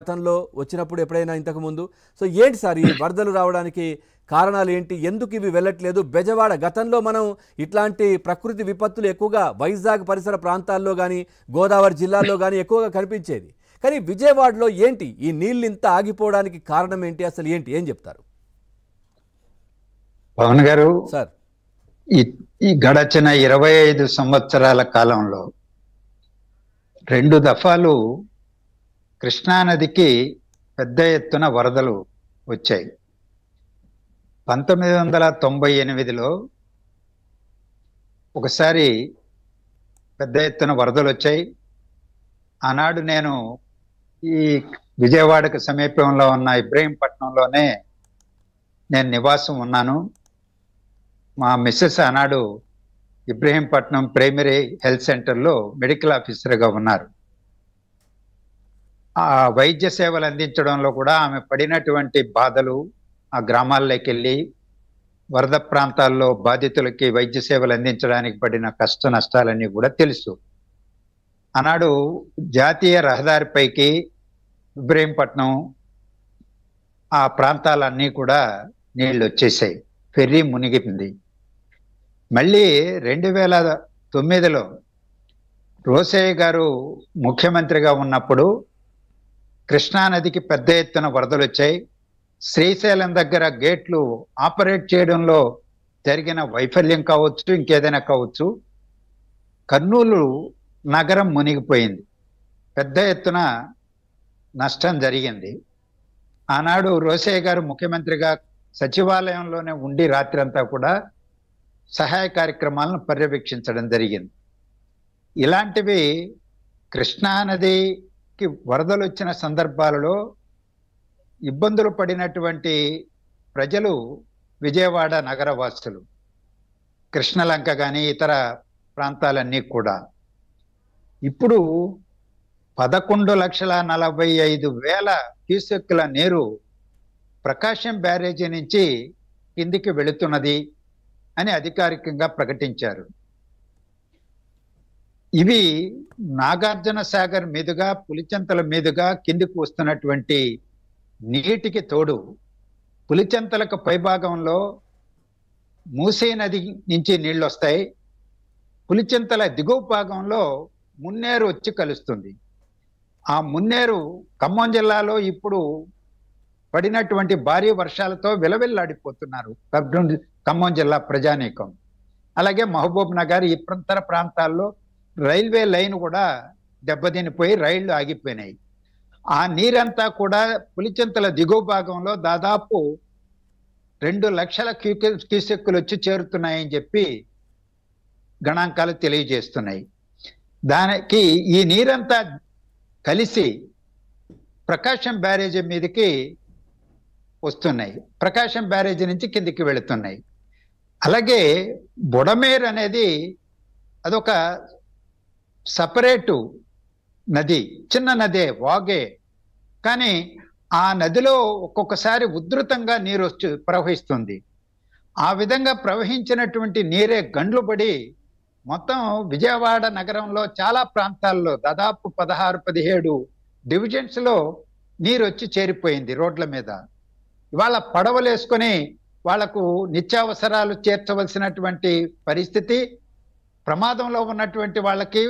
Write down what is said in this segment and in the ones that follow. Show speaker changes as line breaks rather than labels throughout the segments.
గతంలో వచ్చినప్పుడు ఎప్పుడైనా ఇంతకు ముందు? సో ఏంటి సార్ ఈ వరదలు రావడానికి కారణాలు ఏంటి? ఎందుకు ఇవి వెళ్ళట్లేదు? బెజవాడ గతంలో మనం ఇట్లాంటి ప్రకృతి విపత్తులు ఎక్కువగా వైజాగ్ పరిసర ప్రాంతాల్లో కానీ గోదావరి జిల్లాల్లో కానీ ఎక్కువగా కనిపించేది. కానీ విజయవాడలో ఏంటి ఈ నీళ్ళు ఇంత ఆగిపోవడానికి కారణం ఏంటి? అసలు ఏంటి, ఏం చెప్తారు?
పవన్ గారు,
సార్
ఈ గడచిన 25 సంవత్సరాల కాలంలో 2 దఫాలు కృష్ణానదికి పెద్ద ఎత్తున వరదలు వచ్చాయి. 1998లో ఒకసారి పెద్ద ఎత్తున వరదలు వచ్చాయి. ఆనాడు నేను ఈ విజయవాడకు సమీపంలో ఉన్న ఇబ్రహీంపట్నంలోనే నేను నివాసం ఉన్నాను. మా మిస్సెస్ ఆనాడు ఇబ్రహీంపట్నం ప్రైమరీ హెల్త్ సెంటర్లో మెడికల్ ఆఫీసర్గా ఉన్నారు. ఆ వైద్య సేవలు అందించడంలో కూడా ఆమె పడినటువంటి బాధలు, ఆ గ్రామాల్లోకి వెళ్ళి వరద ప్రాంతాల్లో బాధితులకి వైద్య సేవలు అందించడానికి పడిన కష్ట నష్టాలన్నీ కూడా తెలుసు. ఆనాడు జాతీయ రహదారిపైకి ఇబ్రహీంపట్నం ఆ ప్రాంతాలన్నీ కూడా నీళ్ళు వచ్చేసాయి, ఫెర్రీ మునిగింది. మళ్ళీ 2009లో రోసయ్య గారు ముఖ్యమంత్రిగా ఉన్నప్పుడు కృష్ణానదికి పెద్ద ఎత్తున వరదలు వచ్చాయి. శ్రీశైలం దగ్గర గేట్లు ఆపరేట్ చేయడంలో జరిగిన వైఫల్యం కావచ్చు, ఇంకేదైనా కావచ్చు, కర్నూలు నగరం మునిగిపోయింది. పెద్ద ఎత్తున నష్టం జరిగింది. ఆనాడు రోసయ్య గారు ముఖ్యమంత్రిగా సచివాలయంలోనే ఉండి రాత్రి అంతా కూడా సహాయ కార్యక్రమాలను పర్యవేక్షించడం జరిగింది. ఇలాంటివి కృష్ణానదికి వరదలు వచ్చిన సందర్భాలలో ఇబ్బందులు పడినటువంటి ప్రజలు విజయవాడ నగరవాసులు, కృష్ణలంక కానీ ఇతర ప్రాంతాలన్నీ కూడా. ఇప్పుడు 11,45,000 క్యూసెక్కుల నీరు ప్రకాశం బ్యారేజీ నుంచి కిందికి వెళుతున్నది అని అధికారికంగా ప్రకటించారు. ఇవి నాగార్జున సాగర్ మీదుగా పులిచెంతల మీదుగా కిందికి వస్తున్నటువంటి నీటికి తోడు పులిచెంతలకు పైభాగంలో మూసీ నది నుంచి నీళ్ళు వస్తాయి. పులిచెంతల దిగువ భాగంలో మున్నేరు వచ్చి కలుస్తుంది. ఆ మున్నేరు ఖమ్మం జిల్లాలో ఇప్పుడు పడినటువంటి భారీ వర్షాలతో విలవిల్లాడిపోతున్నారు ఖమ్మం జిల్లా ప్రజానీకం. అలాగే మహబూబ్ నగర్ ఇతర ప్రాంతాల్లో రైల్వే లైన్ కూడా దెబ్బతినిపోయి రైళ్లు ఆగిపోయినాయి. ఆ నీరంతా కూడా పులిచెంతల దిగువ భాగంలో దాదాపు 2 లక్షల క్యూసెక్కులు వచ్చి చేరుతున్నాయని చెప్పి గణాంకాలు తెలియజేస్తున్నాయి. దానికి ఈ నీరంతా కలిసి ప్రకాశం బ్యారేజీ మీదకి వస్తున్నాయి, ప్రకాశం బ్యారేజీ నుంచి కిందికి వెళుతున్నాయి. అలాగే బుడమేరు అనేది అదొక సపరేటు నది, చిన్న నదే, వాగే. కానీ ఆ నదిలో ఒక్కొక్కసారి ఉధృతంగా నీరు వచ్చి ప్రవహిస్తుంది. ఆ విధంగా ప్రవహించినటువంటి నీరే గండ్లు పడి మొత్తం విజయవాడ నగరంలో చాలా ప్రాంతాల్లో దాదాపు 16-17 డివిజన్స్లో నీరు వచ్చి చేరిపోయింది రోడ్ల మీద. ఇవాళ పడవలు వేసుకొని వాళ్లకు నిత్యావసరాలు చేర్చవలసినటువంటి పరిస్థితి, ప్రమాదంలో ఉన్నటువంటి వాళ్ళకి,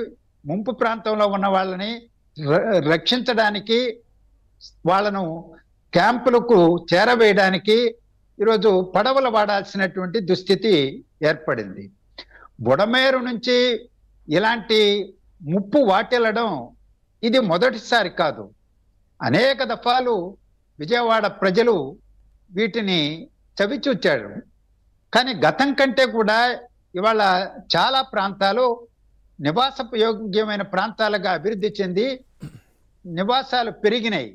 ముంపు ప్రాంతంలో ఉన్న వాళ్ళని రక్షించడానికి, వాళ్ళను క్యాంపులకు చేరవేయడానికి ఈరోజు పడవలు వాడాల్సినటువంటి దుస్థితి ఏర్పడింది. బుడమేరు నుంచి ఇలాంటి ముప్పు వాటిల్లడం ఇది మొదటిసారి కాదు. అనేక దఫాలు విజయవాడ ప్రజలు వీటిని చవిచూచారు. కానీ గతం కంటే కూడా ఇవాళ చాలా ప్రాంతాలు నివాసయోగ్యమైన ప్రాంతాలుగా అభివృద్ధి చెంది నివాసాలు పెరిగినాయి.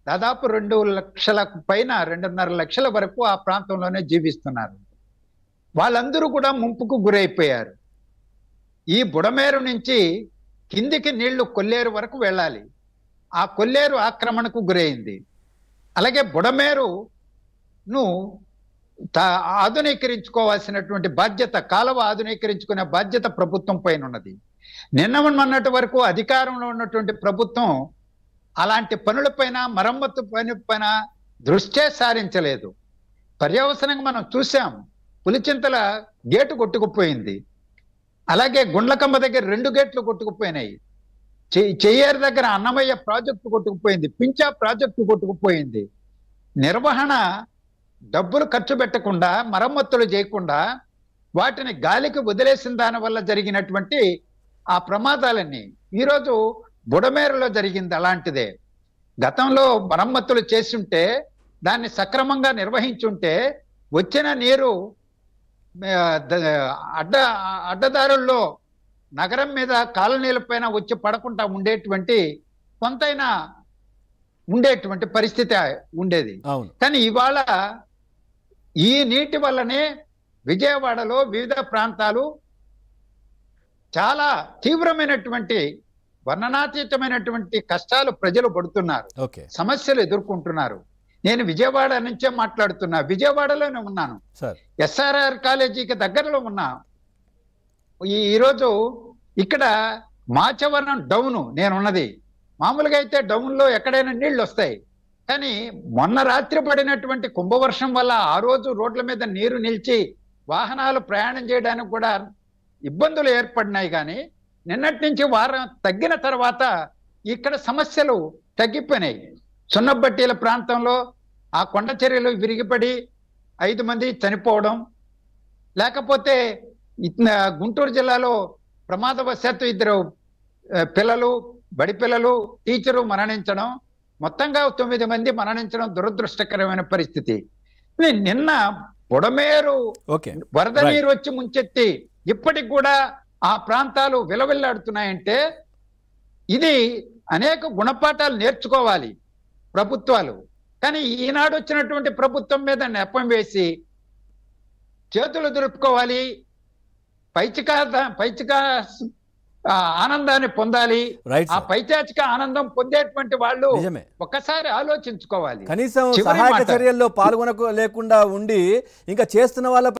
దాదాపు 2 లక్షలకు పైన 2.5 లక్షల వరకు ఆ ప్రాంతంలోనే జీవిస్తున్నారు. వాళ్ళందరూ కూడా ముంపుకు గురైపోయారు. ఈ బుడమేరు నుంచి కిందికి నీళ్లు కొల్లేరు వరకు వెళ్ళాలి. ఆ కొల్లేరు ఆక్రమణకు గురైంది. అలాగే బుడమేరును ఆధునీకరించుకోవాల్సినటువంటి బాధ్యత, కాలువ ఆధునీకరించుకునే బాధ్యత ప్రభుత్వం పైన ఉన్నది. నిన్న మొన్నటి వరకు అధికారంలో ఉన్నటువంటి ప్రభుత్వం అలాంటి పనులపైన మరమ్మతు పైన దృష్టే సారించలేదు. పర్యవసనంగా మనం చూసాం, పులిచింతల గేటు కొట్టుకుపోయింది, అలాగే గుండ్లకమ్మ దగ్గర 2 గేట్లు కొట్టుకుపోయినాయి, చెయ్యేరు దగ్గర అన్నమయ్య ప్రాజెక్టు కొట్టుకుపోయింది, పించా ప్రాజెక్టు కొట్టుకుపోయింది. నిర్వహణ డబ్బులు ఖర్చు పెట్టకుండా, మరమ్మతులు చేయకుండా వాటిని గాలికి వదిలేసిన దాని వల్ల జరిగినటువంటి ఆ ప్రమాదాలన్నీ ఈరోజు బుడమేరులో జరిగింది అలాంటిదే. గతంలో మరమ్మతులు చేస్తుంటే, దాన్ని సక్రమంగా నిర్వహించుంటే వచ్చిన నీరు అడ్డదారుల్లో నగరం మీద కాలనీల పైన వచ్చి పడకుండా ఉండేటువంటి కొంతైనా ఉండేటువంటి పరిస్థితి ఉండేది. కానీ ఇవాళ ఈ నీటి వల్లనే విజయవాడలో వివిధ ప్రాంతాలు చాలా తీవ్రమైనటువంటి వర్ణనాతీతమైనటువంటి కష్టాలు ప్రజలు పడుతున్నారు, సమస్యలు ఎదుర్కొంటున్నారు. నేను విజయవాడ నుంచే మాట్లాడుతున్నా, విజయవాడలోనే ఉన్నాను, ఎస్ఆర్ఆర్ కాలేజీకి దగ్గరలో ఉన్నా. ఈరోజు ఇక్కడ మాచవరం డౌను నేనున్నది. మామూలుగా అయితే డౌన్లో ఎక్కడైనా నీళ్లు వస్తాయి, కానీ మొన్న రాత్రి పడినటువంటి కుంభవర్షం వల్ల ఆ రోజు రోడ్ల మీద నీరు నిలిచి వాహనాలు ప్రయాణం చేయడానికి కూడా ఇబ్బందులు ఏర్పడినాయి. కానీ నిన్నటి నుంచి వారం తగ్గిన తర్వాత ఇక్కడ సమస్యలు తగ్గిపోయినాయి. సున్నబట్టీల ప్రాంతంలో ఆ కొండ చర్యలు విరిగిపడి 5 మంది చనిపోవడం, లేకపోతే గుంటూరు జిల్లాలో ప్రమాదవశాత్తు 2 పిల్లలు, బడి పిల్లలు, టీచరు మరణించడం, మొత్తంగా 9 మంది మరణించడం దురదృష్టకరమైన పరిస్థితి. నిన్న బుడమేరు వరద నీరు వచ్చి ముంచెత్తి ఇప్పటికి కూడా ఆ ప్రాంతాలు విలవిల్లాడుతున్నాయంటే ఇది అనేక గుణపాఠాలు నేర్చుకోవాలి ప్రభుత్వాలు. కానీ ఈనాడు వచ్చినటువంటి ప్రభుత్వం మీద నెపం వేసి చేతులు దులుపుకోవాలి, పైచిక ఆనందాన్ని పొందాలి. ఆ పైచాచిక ఆనందం పొందేటువంటి వాళ్ళు ఒక్కసారి ఆలోచించుకోవాలి.
కనీసం సహాయక చర్యల్లో పాల్గొనలేకుండా ఉండి ఇంకా చేస్తున్న వాళ్ళ